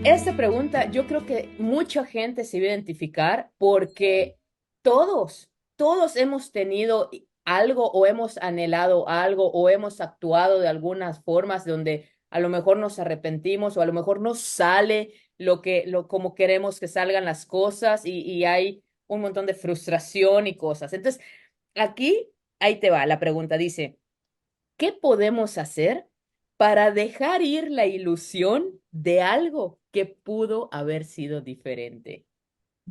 Esta pregunta yo creo que mucha gente se va a identificar porque todos hemos tenido algo o hemos anhelado algo o hemos actuado de algunas formas donde a lo mejor nos arrepentimos o a lo mejor no sale como queremos que salgan las cosas y hay un montón de frustración y cosas. Entonces, aquí, ahí te va la pregunta, dice. ¿Qué podemos hacer para dejar ir la ilusión de algo que pudo haber sido diferente?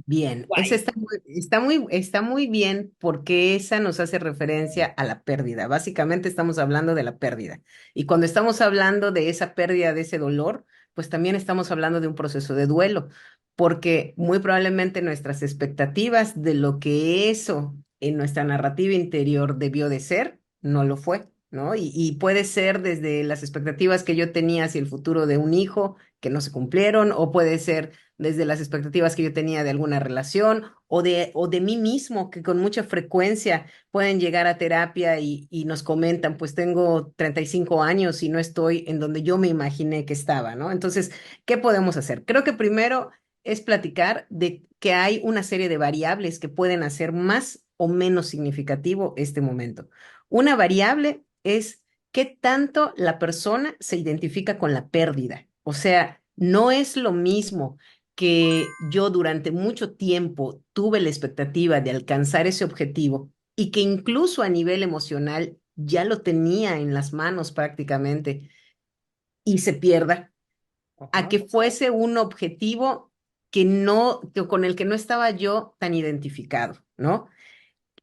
Bien, esa Guay. está muy bien porque esa nos hace referencia a la pérdida. Básicamente estamos hablando de la pérdida. Y cuando estamos hablando de esa pérdida, de ese dolor, pues también estamos hablando de un proceso de duelo, porque muy probablemente nuestras expectativas de lo que eso en nuestra narrativa interior debió de ser, no lo fue, ¿no? Y puede ser desde las expectativas que yo tenía hacia el futuro de un hijo que no se cumplieron, o puede ser desde las expectativas que yo tenía de alguna relación o de mí mismo, que con mucha frecuencia pueden llegar a terapia y nos comentan, pues tengo 35 años y no estoy en donde yo me imaginé que estaba, ¿no? Entonces, ¿qué podemos hacer? Creo que primero es platicar de que hay una serie de variables que pueden hacer más o menos significativo este momento. Una variable es qué tanto la persona se identifica con la pérdida. O sea, no es lo mismo que yo durante mucho tiempo tuve la expectativa de alcanzar ese objetivo y que incluso a nivel emocional ya lo tenía en las manos prácticamente y se pierda, a Ajá. que fuese un objetivo que no, que con el que no estaba yo tan identificado, ¿no?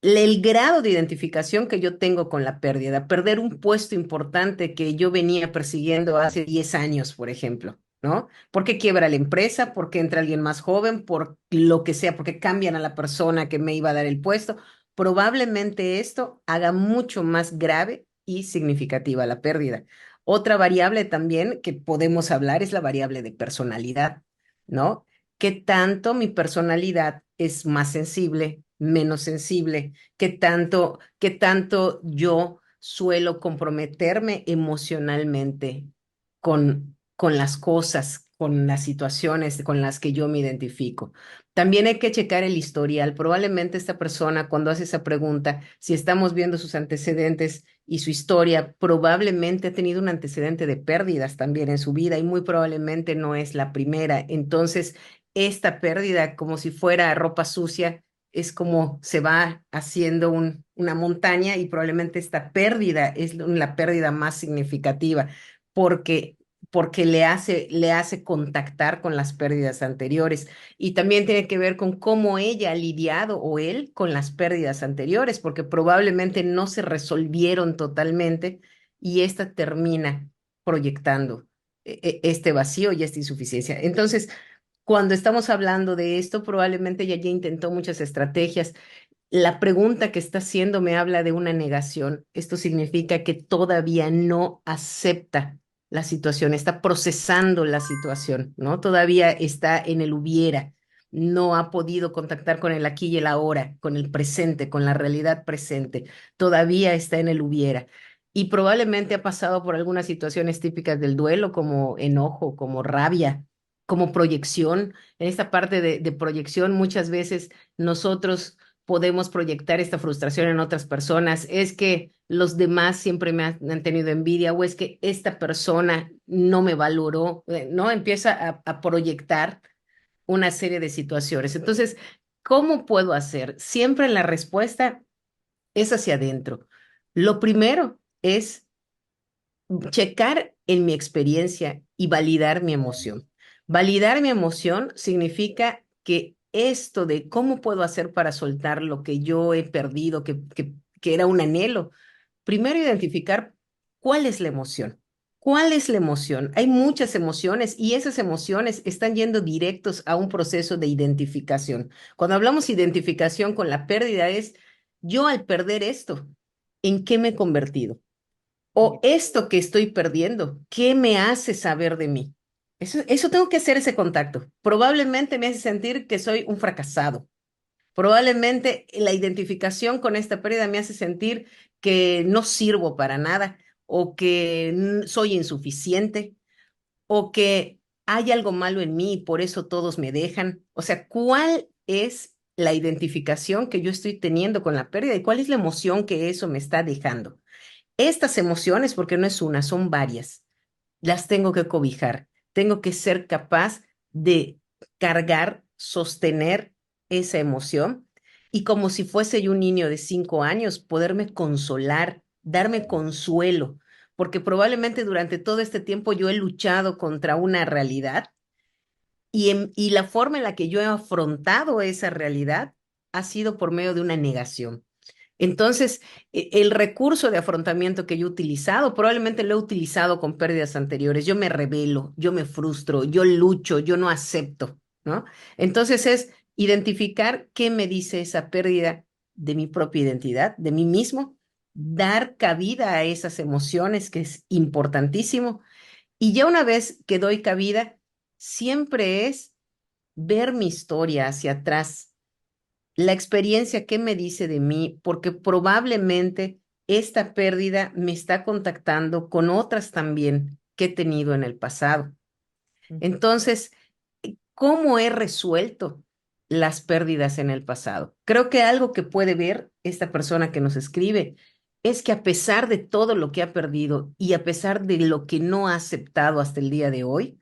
El grado de identificación que yo tengo con la pérdida, perder un puesto importante que yo venía persiguiendo hace 10 años, por ejemplo, ¿no? ¿Por qué quiebra la empresa? ¿Por qué entra alguien más joven? Por lo que sea, porque cambian a la persona que me iba a dar el puesto. Probablemente esto haga mucho más grave y significativa la pérdida. Otra variable también que podemos hablar es la variable de personalidad, ¿no? ¿Qué tanto mi personalidad es más sensible, menos sensible? Qué tanto yo suelo comprometerme emocionalmente con las cosas, con las situaciones con las que yo me identifico? También hay que checar el historial. Probablemente esta persona, cuando hace esa pregunta, si estamos viendo sus antecedentes y su historia, probablemente ha tenido un antecedente de pérdidas también en su vida y muy probablemente no es la primera. Entonces, esta pérdida, como si fuera ropa sucia, es como se va haciendo una montaña, y probablemente esta pérdida es la pérdida más significativa porque, porque le hace contactar con las pérdidas anteriores, y también tiene que ver con cómo ella ha lidiado o él con las pérdidas anteriores, porque probablemente no se resolvieron totalmente y esta termina proyectando este vacío y esta insuficiencia. Entonces, cuando estamos hablando de esto, probablemente ella ya intentó muchas estrategias. La pregunta que está haciendo me habla de una negación. Esto significa que todavía no acepta la situación, está procesando la situación, ¿no? Todavía está en el hubiera, no ha podido contactar con el aquí y el ahora, con el presente, con la realidad presente. Todavía está en el hubiera. Y probablemente ha pasado por algunas situaciones típicas del duelo, como enojo, como rabia, como proyección. En esta parte de proyección, muchas veces nosotros podemos proyectar esta frustración en otras personas. Es que los demás siempre han tenido envidia, o es que esta persona no me valoró, ¿no? Empieza a proyectar una serie de situaciones. Entonces, ¿cómo puedo hacer? Siempre la respuesta es hacia adentro. Lo primero es checar en mi experiencia y validar mi emoción. Validar mi emoción significa que esto de cómo puedo hacer para soltar lo que yo he perdido, que era un anhelo, primero identificar cuál es la emoción. ¿Cuál es la emoción? Hay muchas emociones y esas emociones están yendo directos a un proceso de identificación. Cuando hablamos de identificación con la pérdida es, yo al perder esto, ¿en qué me he convertido? O esto que estoy perdiendo, ¿qué me hace saber de mí? Eso tengo que hacer ese contacto. Probablemente me hace sentir que soy un fracasado. Probablemente la identificación con esta pérdida me hace sentir que no sirvo para nada, o que soy insuficiente, o que hay algo malo en mí y por eso todos me dejan. O sea, ¿cuál es la identificación que yo estoy teniendo con la pérdida y cuál es la emoción que eso me está dejando? Estas emociones, porque no es una, son varias, las tengo que cobijar. Tengo que ser capaz de cargar, sostener esa emoción y como si fuese yo un niño de 5 años, poderme consolar, darme consuelo, porque probablemente durante todo este tiempo yo he luchado contra una realidad y la forma en la que yo he afrontado esa realidad ha sido por medio de una negación. Entonces, el recurso de afrontamiento que yo he utilizado, probablemente lo he utilizado con pérdidas anteriores. Yo me rebelo, yo me frustro, yo lucho, yo no acepto, ¿no? Entonces es identificar qué me dice esa pérdida de mi propia identidad, de mí mismo, dar cabida a esas emociones, que es importantísimo. Y ya una vez que doy cabida, siempre es ver mi historia hacia atrás, la experiencia que me dice de mí, porque probablemente esta pérdida me está contactando con otras también que he tenido en el pasado. Ujú, Entonces, ¿cómo he resuelto las pérdidas en el pasado? Creo que algo que puede ver esta persona que nos escribe es que a pesar de todo lo que ha perdido y a pesar de lo que no ha aceptado hasta el día de hoy,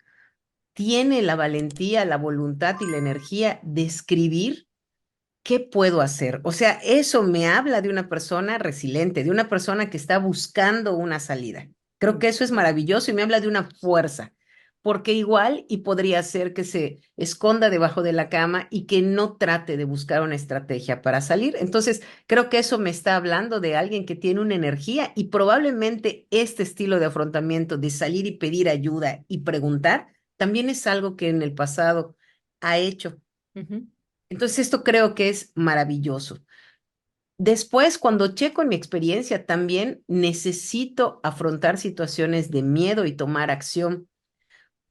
tiene la valentía, la voluntad y la energía de escribir. ¿Qué puedo hacer? O sea, eso me habla de una persona resiliente, de una persona que está buscando una salida. Creo que eso es maravilloso y me habla de una fuerza, porque igual y podría ser que se esconda debajo de la cama y que no trate de buscar una estrategia para salir. Entonces, creo que eso me está hablando de alguien que tiene una energía y probablemente este estilo de afrontamiento de salir y pedir ayuda y preguntar también es algo que en el pasado ha hecho. ujú, Entonces, esto creo que es maravilloso. Después, cuando checo en mi experiencia, también necesito afrontar situaciones de miedo y tomar acción,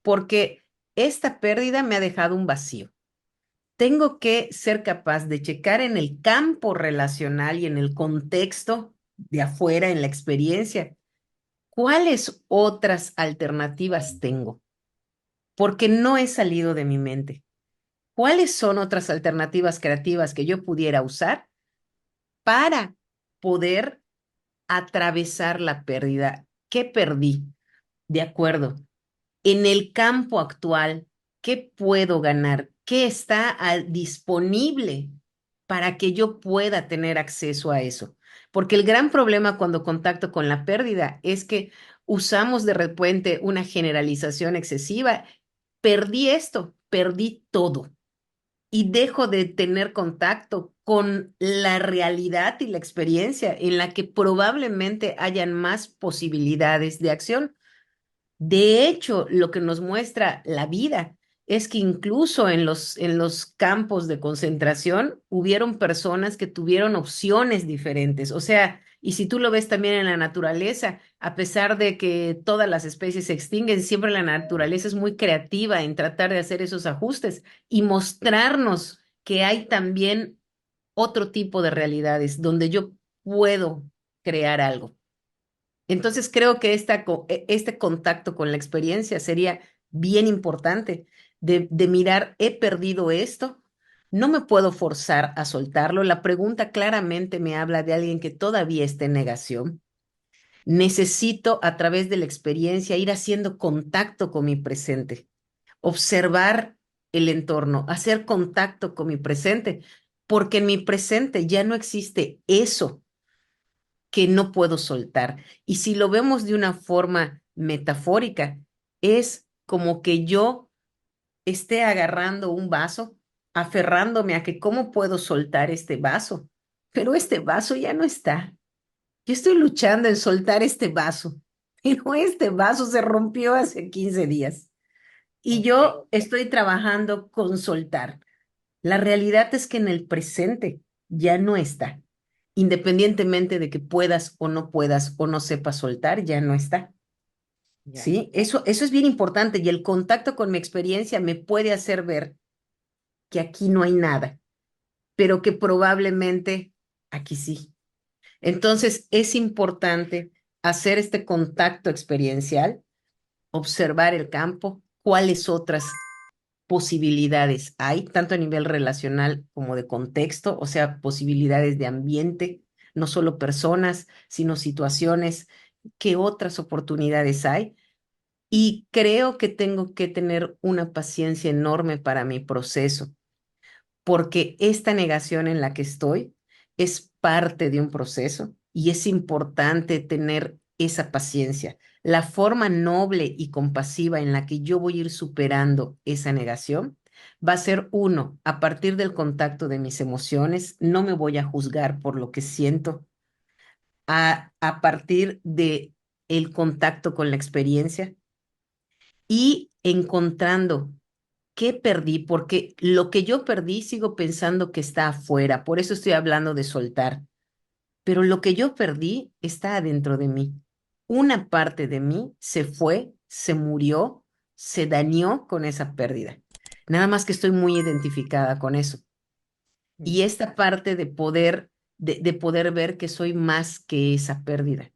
porque esta pérdida me ha dejado un vacío. Tengo que ser capaz de checar en el campo relacional y en el contexto de afuera, en la experiencia, cuáles otras alternativas tengo, porque no he salido de mi mente. ¿Cuáles son otras alternativas creativas que yo pudiera usar para poder atravesar la pérdida? ¿Qué perdí? De acuerdo. En el campo actual, ¿qué puedo ganar? ¿Qué está disponible para que yo pueda tener acceso a eso? Porque el gran problema cuando contacto con la pérdida es que usamos de repente una generalización excesiva. Perdí esto, perdí todo y dejo de tener contacto con la realidad y la experiencia en la que probablemente hayan más posibilidades de acción. De hecho, lo que nos muestra la vida es que incluso en los campos de concentración hubieron personas que tuvieron opciones diferentes. O sea, y si tú lo ves también en la naturaleza, a pesar de que todas las especies se extinguen, siempre la naturaleza es muy creativa en tratar de hacer esos ajustes y mostrarnos que hay también otro tipo de realidades donde yo puedo crear algo. Entonces creo que este contacto con la experiencia sería bien importante de mirar, he perdido esto, no me puedo forzar a soltarlo. La pregunta claramente me habla de alguien que todavía está en negación. Necesito a través de la experiencia ir haciendo contacto con mi presente, observar el entorno, hacer contacto con mi presente, porque en mi presente ya no existe eso que no puedo soltar. Y si lo vemos de una forma metafórica, es como que yo esté agarrando un vaso, aferrándome a que cómo puedo soltar este vaso, pero este vaso ya no está. Yo estoy luchando en soltar este vaso, pero este vaso se rompió hace 15 días y ok, yo estoy trabajando con soltar. La realidad es que en el presente ya no está. Independientemente de que puedas o no sepas soltar, ya no está. ya. ¿Sí? Eso es bien importante y el contacto con mi experiencia me puede hacer ver que aquí no hay nada, pero que probablemente aquí sí. Entonces es importante hacer este contacto experiencial, observar el campo, cuáles otras posibilidades hay, tanto a nivel relacional como de contexto, o sea, posibilidades de ambiente, no solo personas, sino situaciones, qué otras oportunidades hay. Y creo que tengo que tener una paciencia enorme para mi proceso, porque esta negación en la que estoy es parte de un proceso y es importante tener esa paciencia. La forma noble y compasiva en la que yo voy a ir superando esa negación va a ser uno, a partir del contacto de mis emociones, no me voy a juzgar por lo que siento, a partir de el contacto con la experiencia y encontrando qué perdí, porque lo que yo perdí sigo pensando que está afuera, por eso estoy hablando de soltar, pero lo que yo perdí está adentro de mí. Una parte de mí se fue, se murió, se dañó con esa pérdida. Nada más que estoy muy identificada con eso. Mm. Y esta parte de poder ver que soy más que esa pérdida,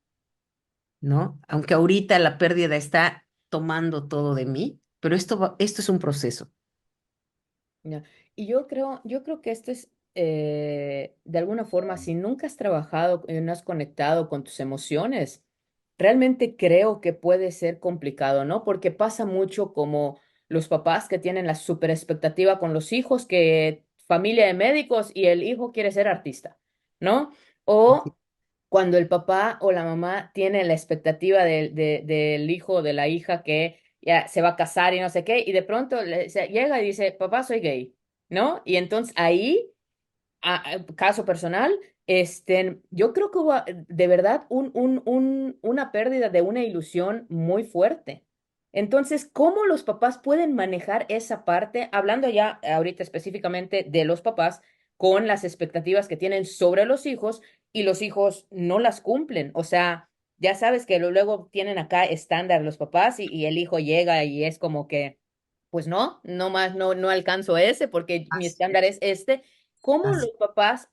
¿no? Aunque ahorita la pérdida está tomando todo de mí, pero esto es un proceso. Ya. Y yo creo que esto es, de alguna forma, si nunca has trabajado y no has conectado con tus emociones, realmente creo que puede ser complicado, ¿no? Porque pasa mucho como los papás que tienen la super expectativa con los hijos, que familia de médicos y el hijo quiere ser artista, ¿no? O cuando el papá o la mamá tiene la expectativa del hijo o de la hija que ya se va a casar y no sé qué, y de pronto llega y dice, papá, soy gay, ¿no? Y entonces ahí, caso personal, yo creo que hubo de verdad una pérdida de una ilusión muy fuerte. Entonces, ¿cómo los papás pueden manejar esa parte? Hablando ya ahorita específicamente de los papás con las expectativas que tienen sobre los hijos y los hijos no las cumplen. O sea, ya sabes que luego tienen acá estándar los papás y el hijo llega y es como que, pues no, no más, no, no alcanzo ese porque mi Así estándar es este. ¿Cómo es. los papás,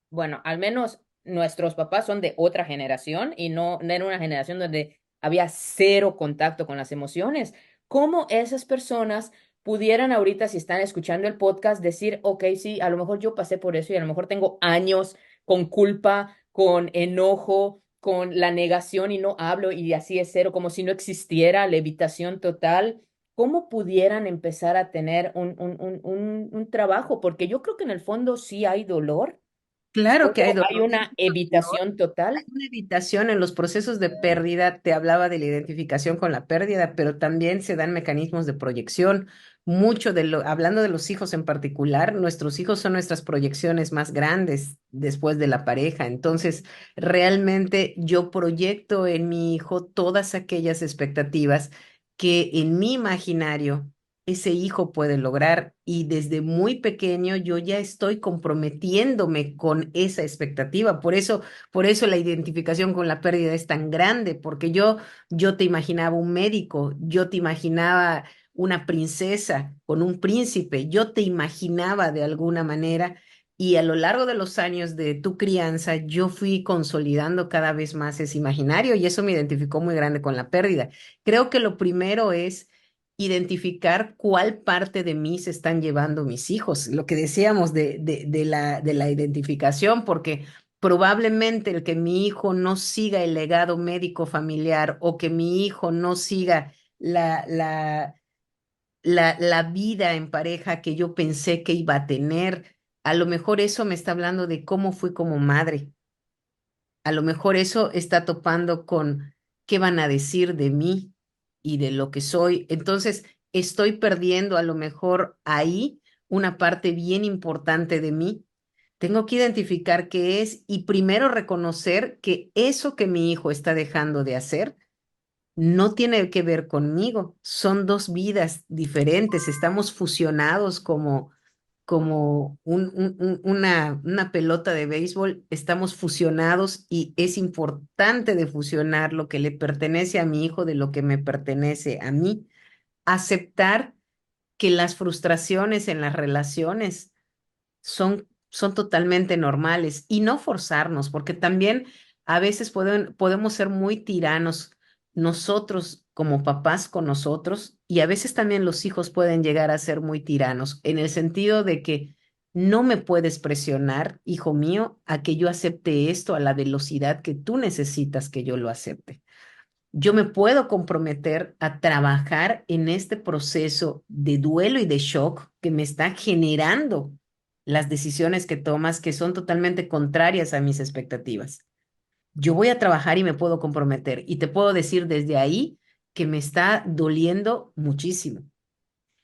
bueno, al menos nuestros papás son de otra generación y no era una generación donde había cero contacto con las emociones? ¿Cómo esas personas pudieran ahorita, si están escuchando el podcast, decir, ok, sí, a lo mejor yo pasé por eso y a lo mejor tengo años con culpa, con enojo, con la negación y no hablo y así es cero, como si no existiera, levitación total? ¿Cómo pudieran empezar a tener un trabajo? Porque yo creo que en el fondo sí hay dolor, Claro que hay pero hay dolor, una evitación hay total. una evitación en los procesos de pérdida. Te hablaba de la identificación con la pérdida, pero también se dan mecanismos de proyección. Hablando de los hijos en particular, nuestros hijos son nuestras proyecciones más grandes después de la pareja. Entonces, realmente yo proyecto en mi hijo todas aquellas expectativas que en mi imaginario ese hijo puede lograr, y desde muy pequeño yo ya estoy comprometiéndome con esa expectativa. Por eso la identificación con la pérdida es tan grande, porque yo te imaginaba un médico, yo te imaginaba una princesa con un príncipe, yo te imaginaba de alguna manera. Y a lo largo de los años de tu crianza, yo fui consolidando cada vez más ese imaginario, y eso me identificó muy grande con la pérdida. Creo que lo primero es identificar cuál parte de mí se están llevando mis hijos, lo que decíamos de la identificación, porque probablemente el que mi hijo no siga el legado médico familiar, o que mi hijo no siga la vida en pareja que yo pensé que iba a tener, a lo mejor eso me está hablando de cómo fui como madre. A lo mejor eso está topando con qué van a decir de mí y de lo que soy. Entonces, estoy perdiendo a lo mejor ahí una parte bien importante de mí. Tengo que identificar qué es, y primero reconocer que eso que mi hijo está dejando de hacer no tiene que ver conmigo. Son dos vidas diferentes. Estamos fusionados como una pelota de béisbol. Estamos fusionados, y es importante de fusionar lo que le pertenece a mi hijo de lo que me pertenece a mí. Aceptar que las frustraciones en las relaciones son totalmente normales, y no forzarnos, porque también a veces podemos ser muy tiranos nosotros como papás con nosotros, y a veces también los hijos pueden llegar a ser muy tiranos, en el sentido de que no me puedes presionar, hijo mío, a que yo acepte esto a la velocidad que tú necesitas que yo lo acepte. Yo me puedo comprometer a trabajar en este proceso de duelo y de shock que me está generando las decisiones que tomas que son totalmente contrarias a mis expectativas. Yo voy a trabajar y me puedo comprometer y te puedo decir desde ahí que me está doliendo muchísimo.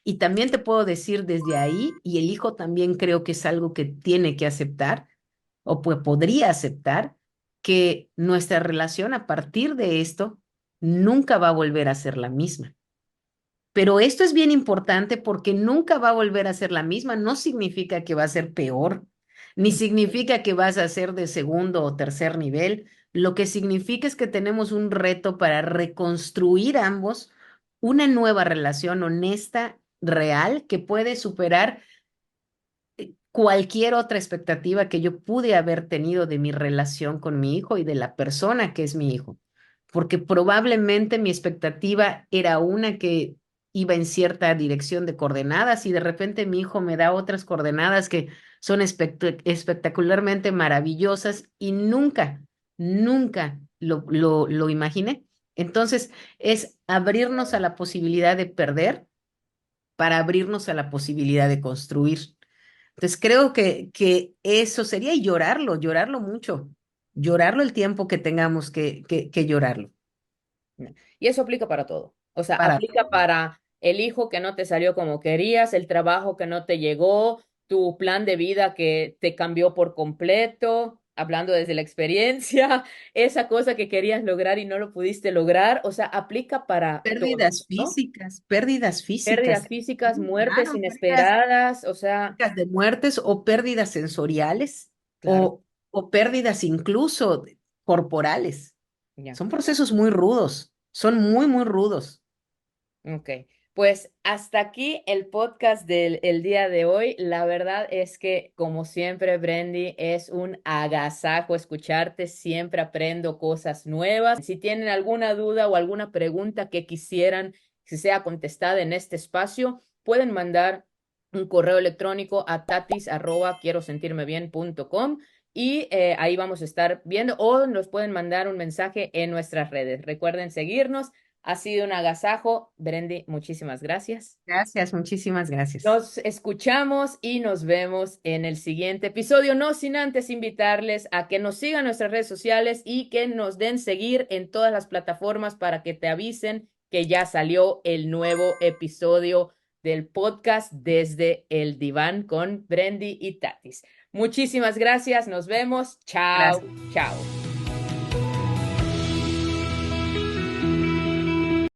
Y también te puedo decir desde ahí, y el hijo también creo que es algo que tiene que aceptar, o pues podría aceptar, que nuestra relación a partir de esto nunca va a volver a ser la misma. Pero esto es bien importante porque nunca va a volver a ser la misma. No significa que va a ser peor, ni significa que vas a ser de segundo o tercer nivel. Lo que significa es que tenemos un reto para reconstruir ambos una nueva relación honesta, real, que puede superar cualquier otra expectativa que yo pude haber tenido de mi relación con mi hijo y de la persona que es mi hijo. Porque probablemente mi expectativa era una que iba en cierta dirección de coordenadas y de repente mi hijo me da otras coordenadas que son espectacularmente maravillosas y nunca lo imaginé. Entonces, es abrirnos a la posibilidad de perder para abrirnos a la posibilidad de construir. Entonces creo que eso sería y llorarlo mucho, llorarlo el tiempo que tengamos que llorarlo. Y eso aplica para todo. O sea, Para aplica para el hijo que no te salió como querías, el trabajo que no te llegó, tu plan de vida que te cambió por completo, hablando desde la experiencia, esa cosa que querías lograr y no lo pudiste lograr. O sea, aplica para todo, ¿no? pérdidas físicas, Pérdidas físicas, muertes claro, pérdidas inesperadas, o sea, físicas de muertes o pérdidas sensoriales claro, o pérdidas incluso corporales. ya. Son procesos muy rudos, son muy rudos. Ok, pues hasta aquí el podcast del el día de hoy. La verdad es que, como siempre, Brendy, es un agasajo escucharte. Siempre aprendo cosas nuevas. Si tienen alguna duda o alguna pregunta que quisieran que sea contestada en este espacio, pueden mandar un correo electrónico a tatis@quierosentirmebien.com y ahí vamos a estar viendo o nos pueden mandar un mensaje en nuestras redes. Recuerden seguirnos. Ha sido un agasajo. Brendy, muchísimas gracias. Gracias, muchísimas gracias. Nos escuchamos y nos vemos en el siguiente episodio, no sin antes invitarles a que nos sigan en nuestras redes sociales y que nos den seguir en todas las plataformas para que te avisen que ya salió el nuevo episodio del podcast Desde el Diván con Brendy y Tatis. Muchísimas gracias, nos vemos. Chao, Gracias. chao.